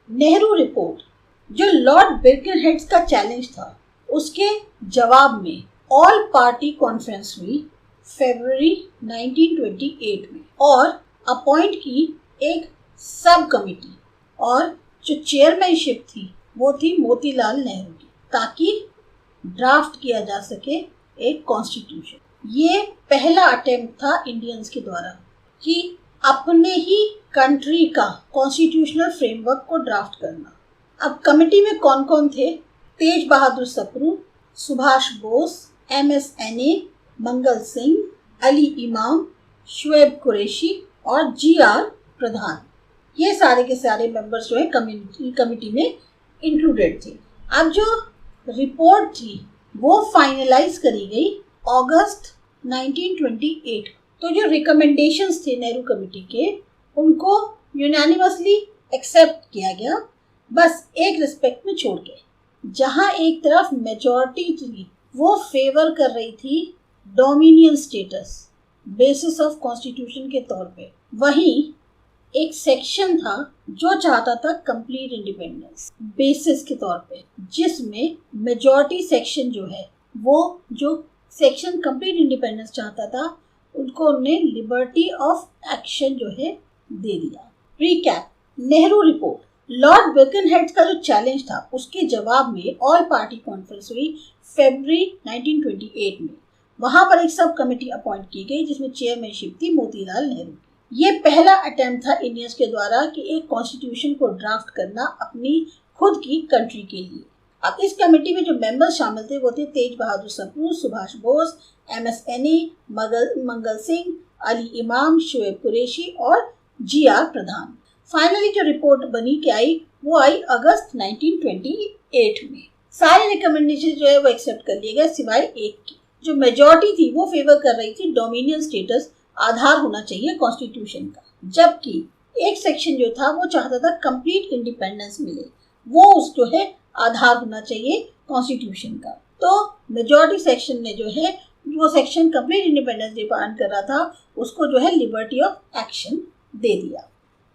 Nehru report जो Lord बिरकिनहेड का challenge था, उसके जवाब में ऑल पार्टी कॉन्फ्रेंस हुई फरवरी 1928 में और अपॉइंट की एक सब कमिटी, और जो चेयरमैनशिप थी वो थी मोतीलाल नेहरू की, ताकि ड्राफ्ट किया जा सके एक कॉन्स्टिट्यूशन। ये पहला अटेम्प्ट था इंडियंस के द्वारा कि अपने ही कंट्री का कॉन्स्टिट्यूशनल फ्रेमवर्क को ड्राफ्ट करना। अब कमेटी में कौन कौन थे? तेज बहादुर सप्रू, सुभाष बोस, MS एने, मंगल सिंह, अली इमाम, शुएब कुरैशी और GR प्रधान। ये सारे के सारे मेंबर्स जो है कमेटी में इंक्लूडेड थे। अब जो रिपोर्ट थी वो फाइनलाइज करी गई अगस्त 1928। तो जो रिकमेंडेशंस थे नेहरू कमेटी के, उनको यूनानिमसली एक्सेप्ट किया गया, बस एक रिस्पेक्ट में छोड़ के। जहां एक तरफ मेजॉरिटी थी वो फेवर कर रही थी dominion status basis of constitution के तौर पे, वहीं एक सेक्शन था जो चाहता था कंप्लीट इंडिपेंडेंस बेसिस के तौर पे, जिसमें मेजॉरिटी सेक्शन जो है वो जो सेक्शन कंप्लीट इंडिपेंडेंस चाहता था उनको उन्होंने लिबर्टी ऑफ एक्शन जो है दे दिया। रिकैप, नेहरू रिपोर्ट, लॉर्ड बिरकिनहेड का जो चैलेंज था उसके जवाब में ऑल पार्टी कॉन्फ्रेंस हुई फरवरी 1928 में। वहां पर एक सब कमेटी अपॉइंट की गई जिसमें चेयरमैनशिप थी मोतीलाल नेहरू। ये पहला अटेम्प्ट था इंडियंस के द्वारा कि एक कॉन्स्टिट्यूशन को ड्राफ्ट करना अपनी खुद की कंट्री के लिए। अब इस कमेटी में जो मेंबर्स शामिल थे वो थे तेज बहादुर सप्रू, सुभाष बोस, MS एने, मंगल सिंह, अली इमाम, शुएब कुरैशी और GR प्रधान। फाइनली जो रिपोर्ट बनी के आई वो आई अगस्त 1928 में। सारे रिकमेंडेशन जो है वो एक्सेप्ट कर लिए गए सिवाय एक की। जो मेजॉरिटी थी वो फेवर कर रही थी डोमिनियन स्टेटस आधार होना चाहिए कॉन्स्टिट्यूशन का, जबकि एक सेक्शन जो था वो चाहता था कंप्लीट इंडिपेंडेंस मिले, वो उस जो है आधार होना चाहिए कॉन्स्टिट्यूशन का। तो मेजॉरिटी सेक्शन ने जो है वो सेक्शन कंप्लीट इंडिपेंडेंस डिमांड कर रहा था उसको जो है लिबर्टी ऑफ एक्शन दे दिया।